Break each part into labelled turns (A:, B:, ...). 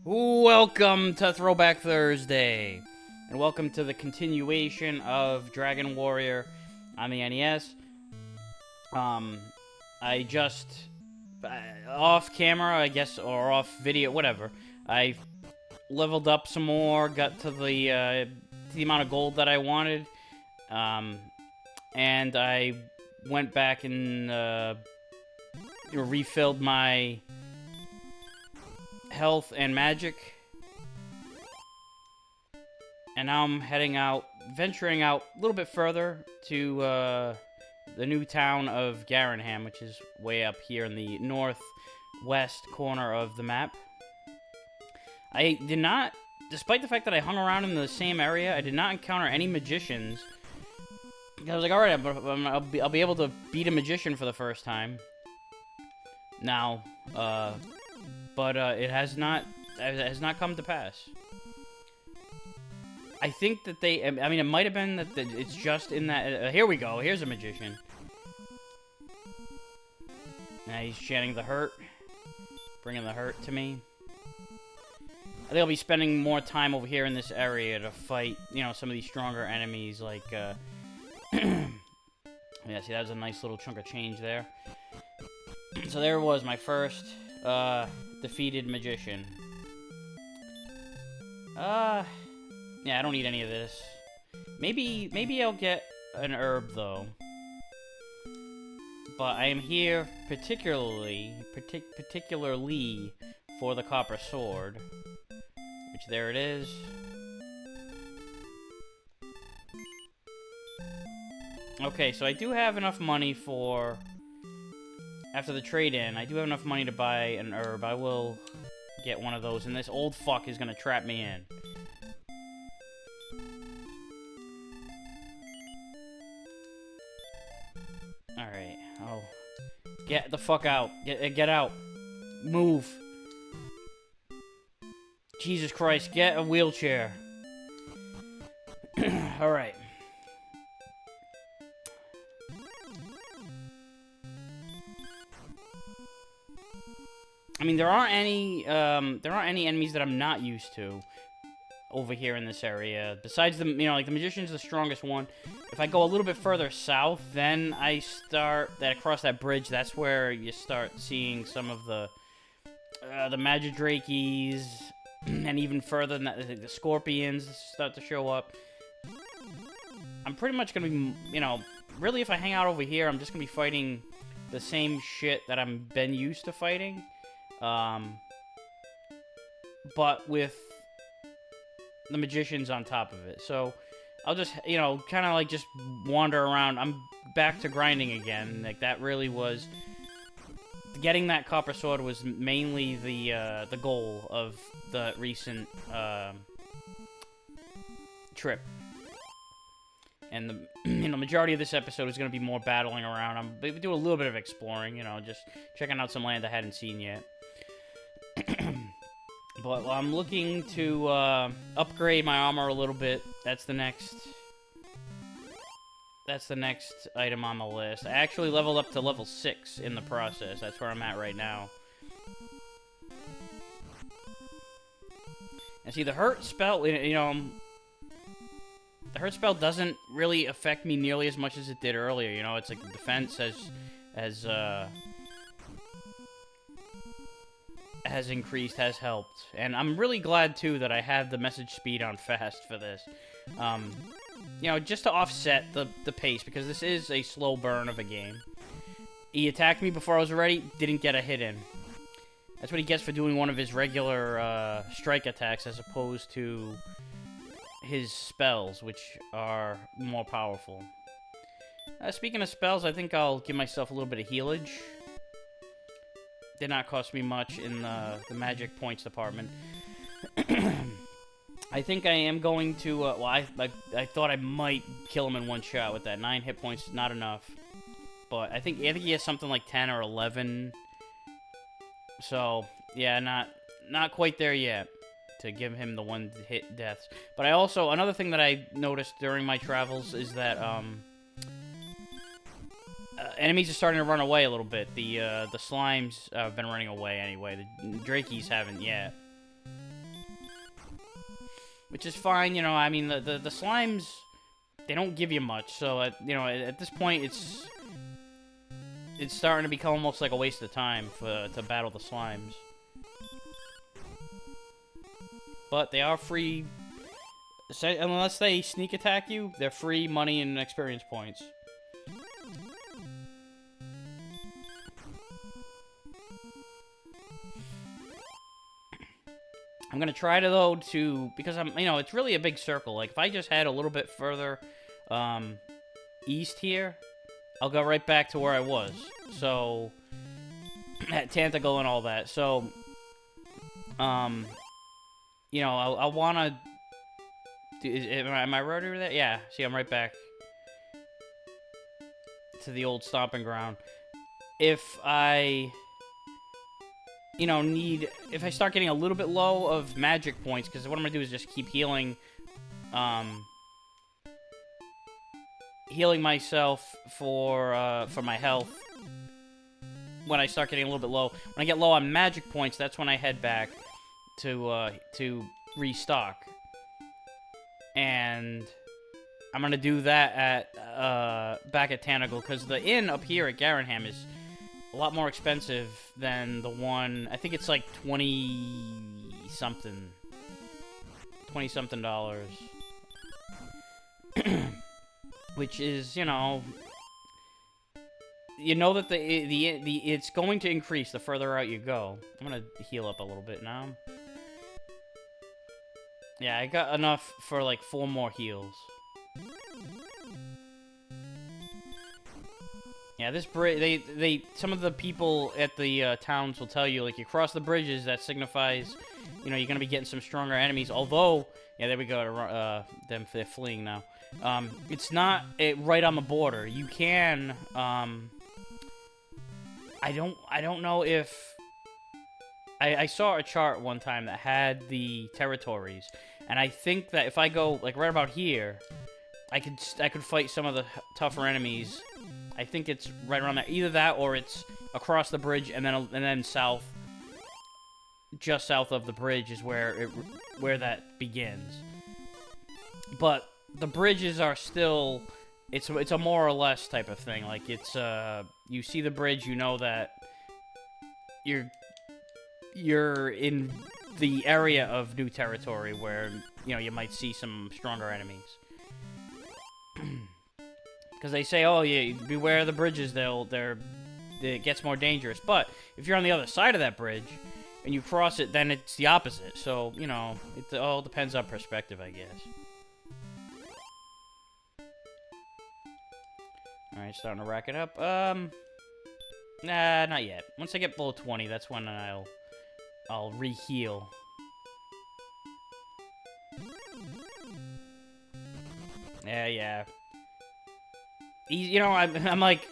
A: Welcome to Throwback Thursday, and welcome to the continuation of Dragon Warrior on the NES. I just, off camera, I guess, or off video, whatever, I leveled up some more, got to the amount of gold that I wanted, and I went back and refilled my health and magic, and now I'm venturing out a little bit further to the new town of Garinham, which is way up here in the northwest corner of the map. I did not, despite the fact that I hung around in the same area, I did not encounter any magicians. I was like, alright, I'll be able to beat a magician for the first time now, but it has not come to pass. I think that I mean, it might have been that it's just in that, here we go, here's a magician. Now he's chanting the hurt, bringing the hurt to me. I think I'll be spending more time over here in this area to fight, some of these stronger enemies, like, yeah, see, that was a nice little chunk of change there. So there was my first, defeated magician. Yeah, I don't need any of this. Maybe I'll get an herb, though. But I am here particularly for the copper sword. Which, there it is. Okay, so I do have enough money for... After the trade-in, I do have enough money to buy an herb. I will get one of those, and this old fuck is gonna trap me in. Alright, oh. Get the fuck out. Get out. Move. Jesus Christ, get a wheelchair. Alright. I mean, there aren't any enemies that I'm not used to over here in this area. Besides the, like the magician's the strongest one. If I go a little bit further south, then I start across that bridge. That's where you start seeing some of the Magidrakes, and even further than that, the scorpions start to show up. I'm pretty much gonna be, really, if I hang out over here, I'm just gonna be fighting the same shit that I've been used to fighting. But with the magicians on top of it. So, I'll just, kind of like just wander around. I'm back to grinding again. Like, that really was... Getting that copper sword was mainly the goal of the recent, trip. And the, majority of this episode is going to be more battling around. I'm going to do a little bit of exploring, just checking out some land I hadn't seen yet. But I'm looking to upgrade my armor a little bit. That's the next item on the list. I actually leveled up to level 6 in the process. That's where I'm at right now. And see, the hurt spell, the hurt spell doesn't really affect me nearly as much as it did earlier. It's like the defense has increased, has helped. And I'm really glad, too, that I had the message speed on fast for this. Just to offset the pace, because this is a slow burn of a game. He attacked me before I was ready, didn't get a hit in. That's what he gets for doing one of his regular strike attacks as opposed to his spells, which are more powerful. Speaking of spells, I think I'll give myself a little bit of healage. Did not cost me much in the magic points department. I think I am going to, well, I thought I might kill him in one shot with that. 9 hit points, not enough. But I think he has something like 10 or 11. So, yeah, not quite there yet to give him the one hit deaths. But I also, another thing that I noticed during my travels is that, enemies are starting to run away a little bit. The slimes have been running away anyway. The Drakies haven't yet. which is fine. You know, I mean, the slimes, they don't give you much. So, you know, at this point, it's starting to become almost like a waste of time to battle the slimes. But they are free. Unless they sneak attack you, they're free money and experience points. I'm gonna try to, though, because you know, it's really a big circle. Like, if I just head a little bit further, east here, I'll go right back to where I was. So, at Tantagle and all that. So, you know, I'll wanna... Am I right over there? Yeah, see, I'm right back to the old stomping ground. If I... you know, if I start getting a little bit low of magic points, because what I'm gonna do is just keep healing, healing myself for my health. When I start getting a little bit low, when I get low on magic points, that's when I head back to restock. And I'm gonna do that at back at Tanagle, because the inn up here at Garinham is a lot more expensive than the one. I think it's like $20 something dollars, which is, you know that it's going to increase the further out you go. I'm gonna heal up a little bit now. Yeah, I got enough for like 4 more heals. Yeah, this bridge, some of the people at the towns will tell you, like, you cross the bridges, that signifies, you know, you're gonna be getting some stronger enemies. Although, yeah, there we go. They're fleeing now. It's not right on the border. You can. I don't know if. I saw a chart one time that had the territories, and I think that if I go like right about here, I could fight some of the tougher enemies. I think it's right around there. Either that, or it's across the bridge, and then south, just south of the bridge is where that begins. But the bridges are still, it's a more or less type of thing. Like, it's you see the bridge, you know that you're in the area of new territory where, you know, you might see some stronger enemies. Because they say, oh yeah, beware the bridges, it gets more dangerous. But if you're on the other side of that bridge and you cross it, then it's the opposite. So, you know, it all depends on perspective, I guess. Alright, starting to rack it up. Nah, not yet. Once I get below 20, that's when I'll re-heal. Yeah. You know, I'm like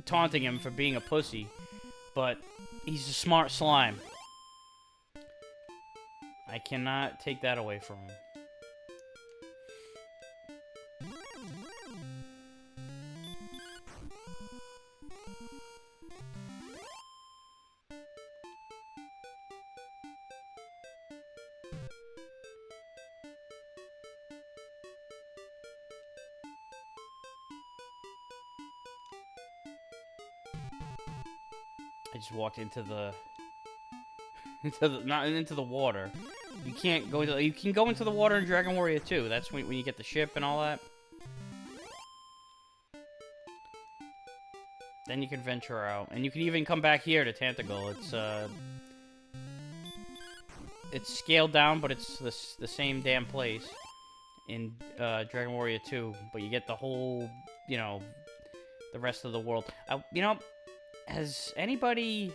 A: taunting him for being a pussy, but he's a smart slime. I cannot take that away from him. I just walked into the not into the water. You can't go into. You can go into the water in Dragon Warrior 2. That's when you get the ship and all that. Then you can venture out, and you can even come back here to Tantagle. It's scaled down, but it's the same damn place in Dragon Warrior 2. But you get the whole, you know, the rest of the world. You know. Does anybody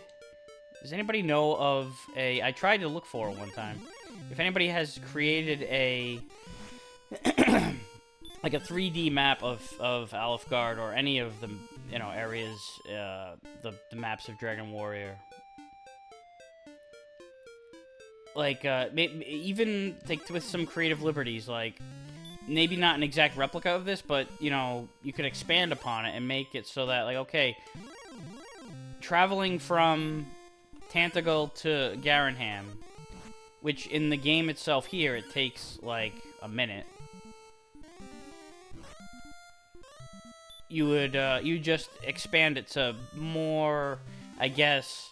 A: know of I tried to look for it one time. If anybody has created like a 3D map of Alfgard or any of the, you know, areas, the maps of Dragon Warrior. Like, even like with some creative liberties, like maybe not an exact replica of this, but, you know, you could expand upon it and make it so that, like, okay, traveling from Tantagle to Garinham which in the game itself here, it takes, like, a minute. You would, you just expand it to more, I guess,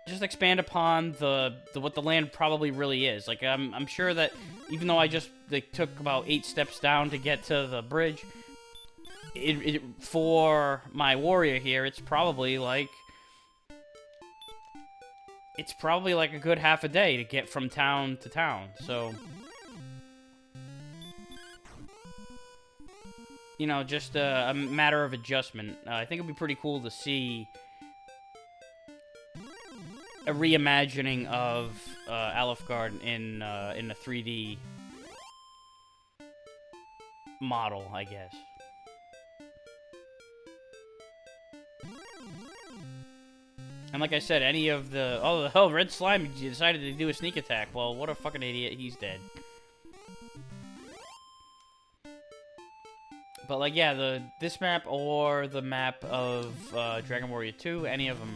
A: just expand upon what the land probably really is. Like, I'm sure that even though I just took about 8 steps down to get to the bridge, for my warrior here, it's probably like a good half a day to get from town to town. So, you know, just a matter of adjustment. I think it'd be pretty cool to see a reimagining of Alfgard in a 3D model, I guess. And like I said, any of the... Oh, Red Slime decided to do a sneak attack. Well, what a fucking idiot. He's dead. But, like, yeah, this map or the map of Dragon Warrior 2, any of them,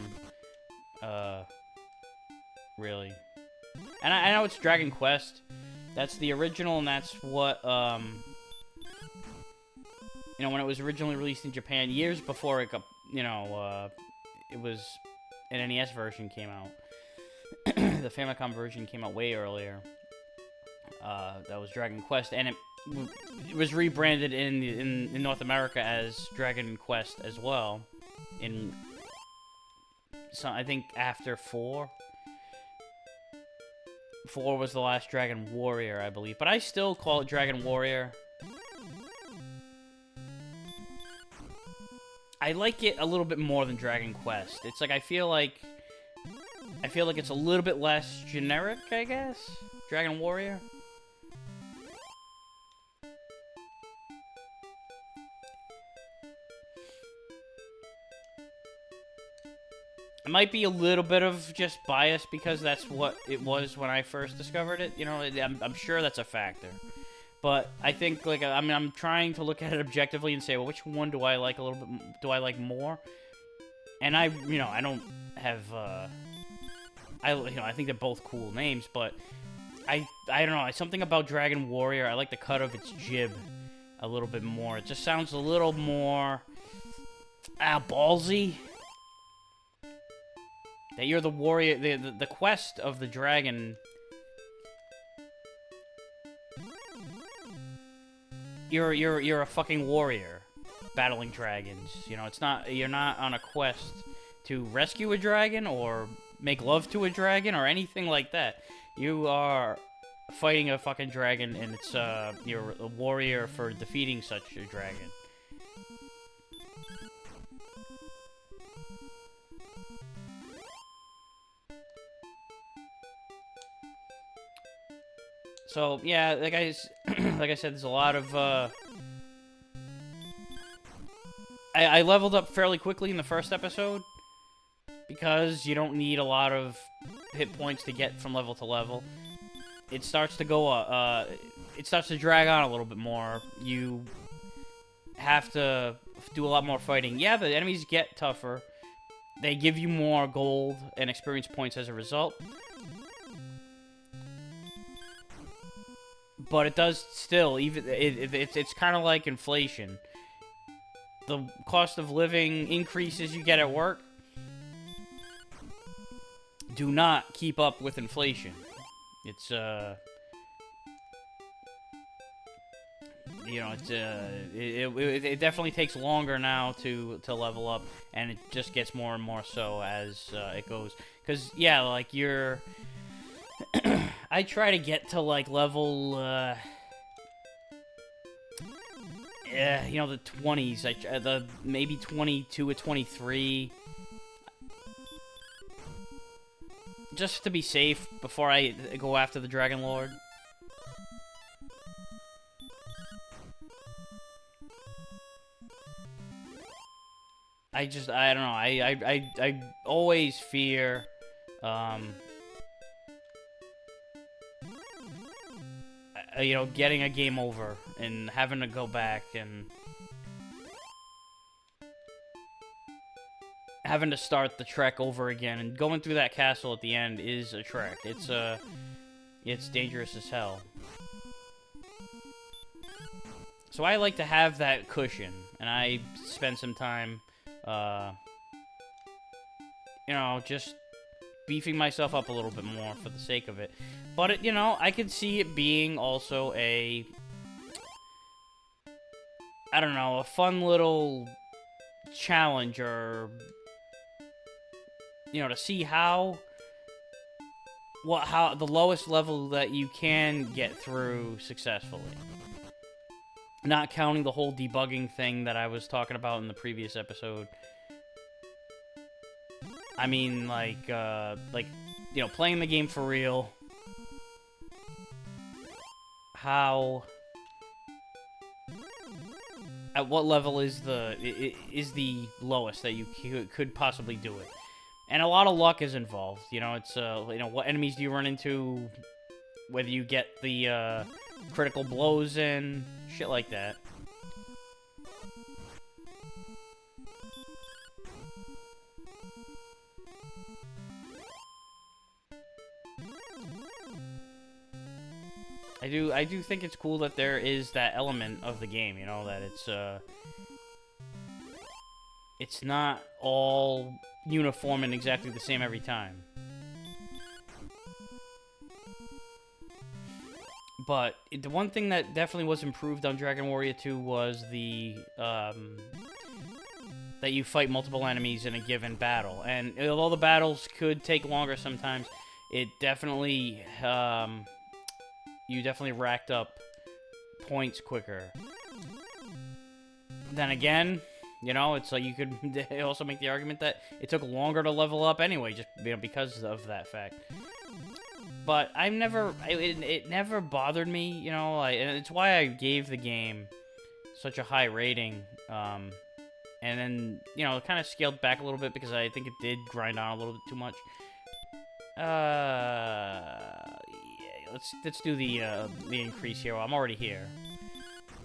A: really. And I know it's Dragon Quest. That's the original, and that's what, you know, when it was originally released in Japan, years before it got, you know, it was... an NES version came out. The Famicom version came out way earlier. That was Dragon Quest, and it was rebranded in North America as Dragon Quest as well. I think after 4. 4 was the last Dragon Warrior, I believe, but I still call it Dragon Warrior. I like it a little bit more than Dragon Quest. It's like I feel like it's a little bit less generic, I guess. Dragon Warrior. It might be a little bit of just bias because that's what it was when I first discovered it. You know, I'm sure that's a factor. But I think, like, I mean, I'm trying to look at it objectively and say, well, which one do I like a little bit? Do I like more? And I don't have, I think they're both cool names, but I don't know. Something about Dragon Warrior, I like the cut of its jib a little bit more. It just sounds a little more, ballsy. That you're the warrior, the quest of the dragon. You're a fucking warrior battling dragons. You know, you're not on a quest to rescue a dragon or make love to a dragon or anything like that. You are fighting a fucking dragon, and it's you're a warrior for defeating such a dragon. So, yeah, like I said, there's a lot of, I leveled up fairly quickly in the first episode, because you don't need a lot of hit points to get from level to level. It starts to go, it starts to drag on a little bit more. You have to do a lot more fighting. Yeah, the enemies get tougher. They give you more gold and experience points as a result. But it does still, it's kind of like inflation. The cost of living increases you get at work do not keep up with inflation. It's, you know, it definitely takes longer now to level up, and it just gets more and more so as it goes. Because, yeah, like, you're... I try to get to, like, level, you know, the 20s, maybe 22 or 23, just to be safe before I go after the Dragon Lord. I don't know, I always fear, you know, getting a game over and having to go back and having to start the trek over again, and going through that castle at the end is a trek. It's dangerous as hell. So I like to have that cushion, and I spend some time, you know, just beefing myself up a little bit more for the sake of it. But, you know, I could see it being also a, I don't know, a fun little challenge, or, you know, to see how the lowest level that you can get through successfully. Not counting the whole debugging thing that I was talking about in the previous episode. I mean, like, you know, playing the game for real. How... At what level is the lowest that you could possibly do it? And a lot of luck is involved. You know, it's, you know, what enemies do you run into? Whether you get the, critical blows in, shit like that. I do think it's cool that there is that element of the game, you know, that it's not all uniform and exactly the same every time. But the one thing that definitely was improved on Dragon Warrior 2 was the, that you fight multiple enemies in a given battle. And although the battles could take longer sometimes, it definitely, you definitely racked up points quicker. Then again, you know, it's like you could also make the argument that it took longer to level up anyway, just, you know, because of that fact. But it never bothered me, you know, and it's why I gave the game such a high rating. And then, you know, it kind of scaled back a little bit because I think it did grind on a little bit too much. Yeah, let's do the increase here. Well, I'm already here.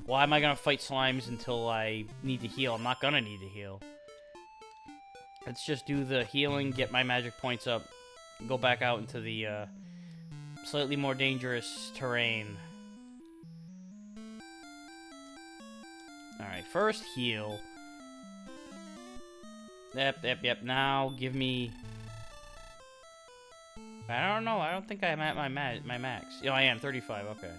A: Why am I gonna fight slimes until I need to heal? I'm not gonna need to heal. Let's just do the healing, get my magic points up, go back out into the slightly more dangerous terrain. Alright, first heal. Yep. Now, give me... I don't know. I don't think I'm at my max. Oh, I am. 35. Okay.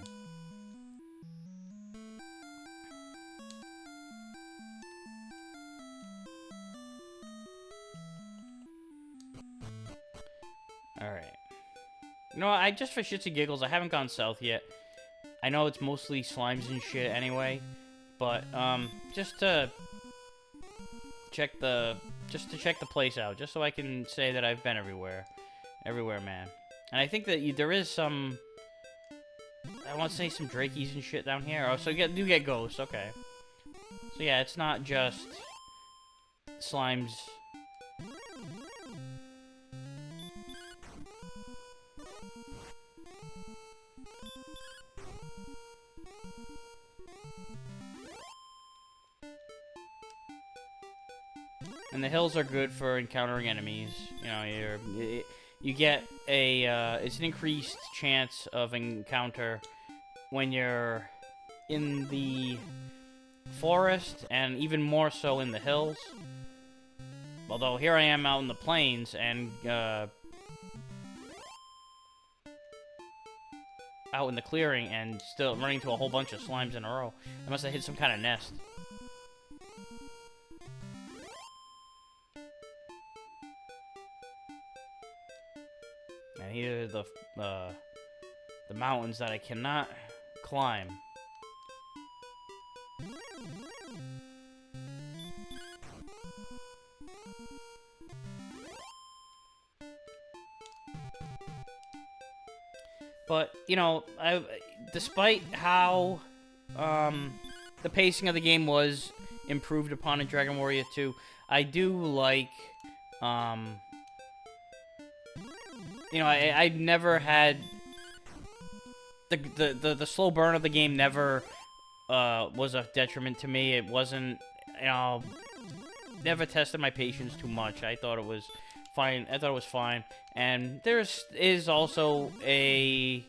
A: Alright. You know, I just for shits and giggles, I haven't gone south yet. I know it's mostly slimes and shit anyway, but just to check the place out, just so I can say that I've been everywhere, man. And I think that there is some, I want to say some drakies and shit down here. Oh, so you do get ghosts, okay. So yeah, it's not just slimes. And the hills are good for encountering enemies. You know, you get a, it's an increased chance of encounter when you're in the forest, and even more so in the hills. Although, here I am out in the plains, and, out in the clearing, and still running into a whole bunch of slimes in a row. I must have hit some kind of nest. And here are the mountains that I cannot climb. But, you know, despite how the pacing of the game was improved upon in Dragon Warrior 2, I do like, you know, I never had the slow burn of the game never was a detriment to me. It wasn't, you know, never tested my patience too much. I thought it was fine. I thought it was fine. And is also an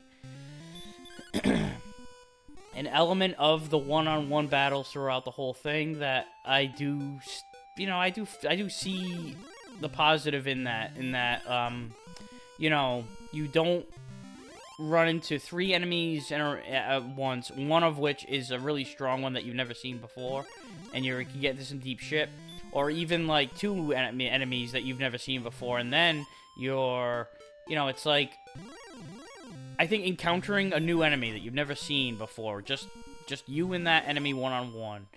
A: element of the one-on-one battles throughout the whole thing that I do, I do see the positive in that. You don't run into 3 enemies at once, one of which is a really strong one that you've never seen before, and you can get into some deep shit, or even like 2 enemies that you've never seen before, and then it's like, I think encountering a new enemy that you've never seen before, just you and that enemy one-on-one,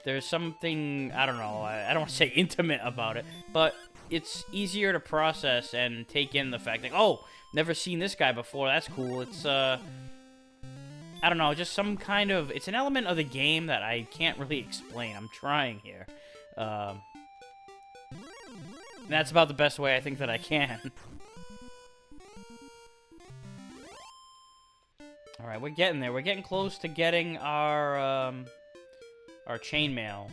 A: there's something, I don't know, I don't want to say intimate about it, but it's easier to process and take in the fact that, oh, never seen this guy before, that's cool. It's, I don't know, just some kind of, it's an element of the game that I can't really explain. I'm trying here. That's about the best way I think that I can. Alright, we're getting there. We're getting close to getting our chainmail,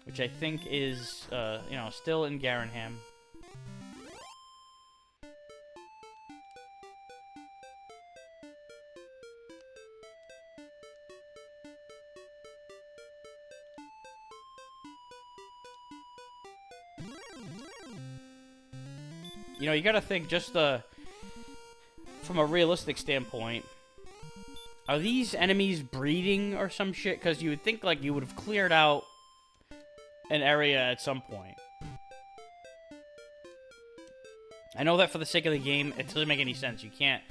A: which I think is, still in Garinham. You gotta think, just from a realistic standpoint, are these enemies breeding or some shit? Because you would think, like, you would have cleared out an area at some point. I know that for the sake of the game, it doesn't make any sense. You can't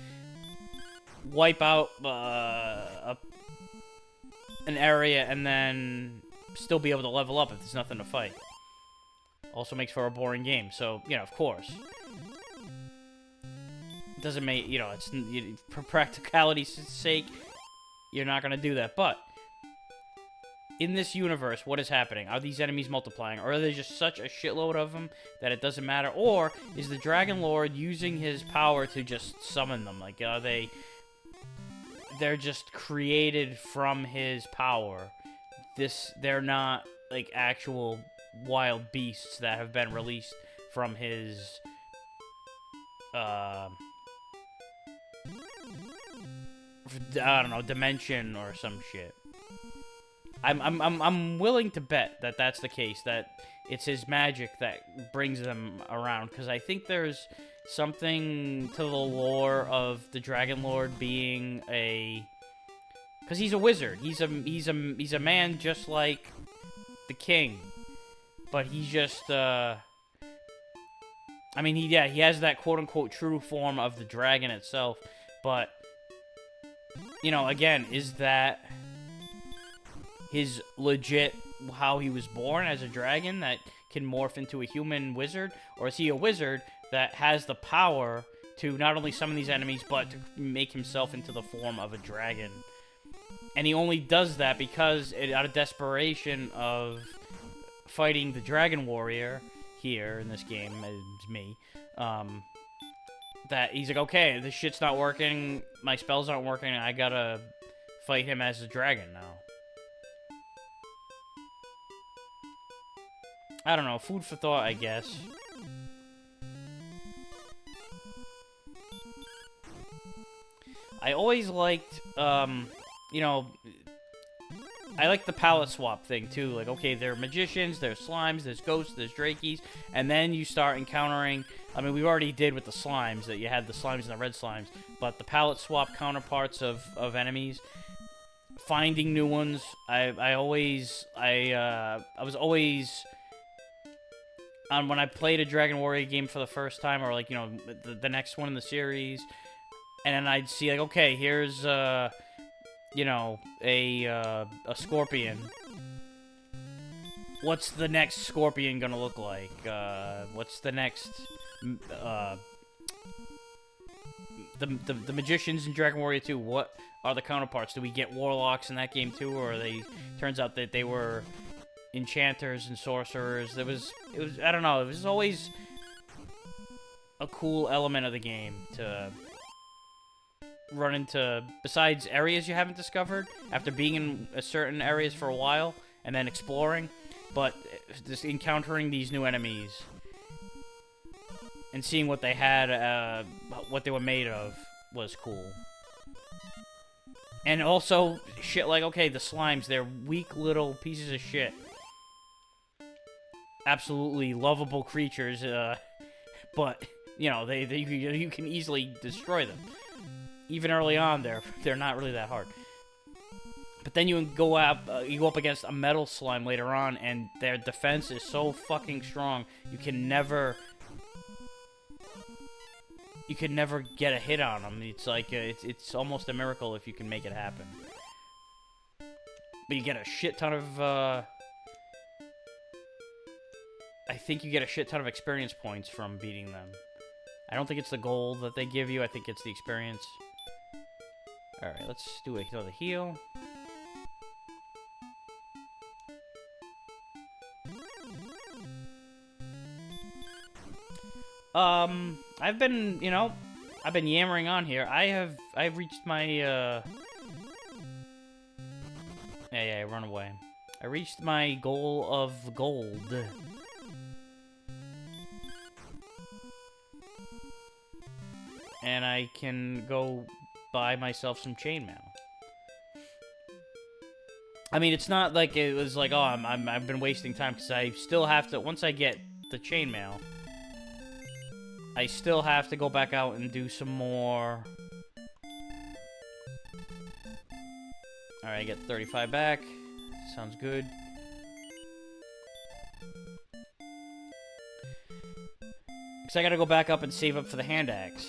A: wipe out an area and then still be able to level up if there's nothing to fight. Also makes for a boring game, so, of course. It doesn't make, for practicality's sake, you're not going to do that. But, in this universe, what is happening? Are these enemies multiplying? Or are there just such a shitload of them that it doesn't matter? Or is the Dragon Lord using his power to just summon them? Like, are they're just created from his power. They're not, like, actual wild beasts that have been released from his, I don't know, dimension or some shit. I'm willing to bet that that's the case, that it's his magic that brings them around, because I think there's something to the lore of the Dragon Lord being because he's a wizard. He's a man just like the king, but he's just he has that quote unquote true form of the dragon itself, but again, is that his legit how he was born as a dragon that can morph into a human wizard, or is he a wizard that has the power to not only summon these enemies but to make himself into the form of a dragon? And he only does that because out of desperation of fighting the dragon warrior here in this game, it's me, that he's like, okay, this shit's not working, my spells aren't working, I gotta fight him as a dragon now. I don't know, food for thought, I guess. I always liked, I like the palette swap thing, too. Like, okay, there are magicians, there's slimes, there's ghosts, there's drakies, and then you start encountering, we already did with the slimes, that you had the slimes and the red slimes, but the palette swap counterparts of enemies, finding new ones, I was always, when I played a Dragon Warrior game for the first time, or, like, the next one in the series, and then I'd see, like, okay, here's, a scorpion. What's the next scorpion gonna look like? What's the next, the magicians in Dragon Warrior 2, what are the counterparts? Do we get warlocks in that game too, or turns out that they were enchanters and sorcerers? It was, I don't know, it was always a cool element of the game to run into, besides areas you haven't discovered, after being in certain areas for a while, and then exploring, But just encountering these new enemies and seeing what they had, what they were made of, was cool. And also, shit like, okay, the slimes, they're weak little pieces of shit. Absolutely lovable creatures, but, you know, you can easily destroy them. Even early on, they're not really that hard. But then you go up against a metal slime later on, and their defense is so fucking strong. You can never get a hit on them. It's like it's almost a miracle if you can make it happen. But you get a shit ton of I think you get a shit ton of experience points from beating them. I don't think it's the gold that they give you. I think it's the experience. All right, let's do another heal. I've been yammering on here. I've reached my, yeah, run away. I reached my goal of gold. And I can go buy myself some chainmail. I mean, it's not like it was like, oh, I've been wasting time, because I still have to, once I get the chainmail, I still have to go back out and do some more. Alright, I get 35 back. Sounds good. Because I gotta go back up and save up for the hand axe.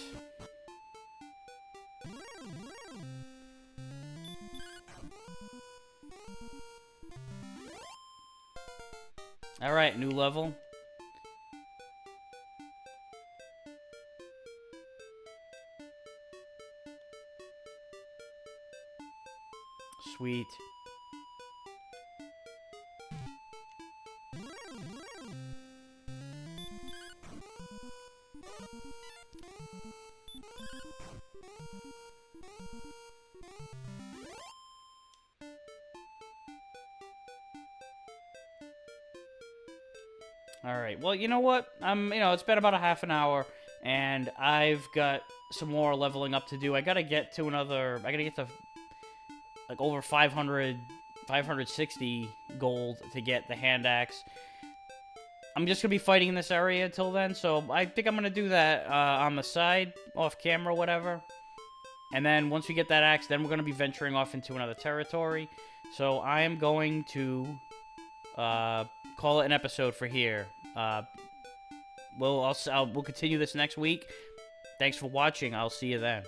A: Alright, new level. Sweet. Alright, well, you know what? It's been about a half an hour, and I've got some more leveling up to do. I gotta get to like over 560 gold to get the hand axe. I'm just gonna be fighting in this area until then, so I think I'm gonna do that on the side, off camera, whatever. And then once we get that axe, then we're gonna be venturing off into another territory. So I am going to call it an episode for here. We'll continue this next week. Thanks for watching. I'll see you then.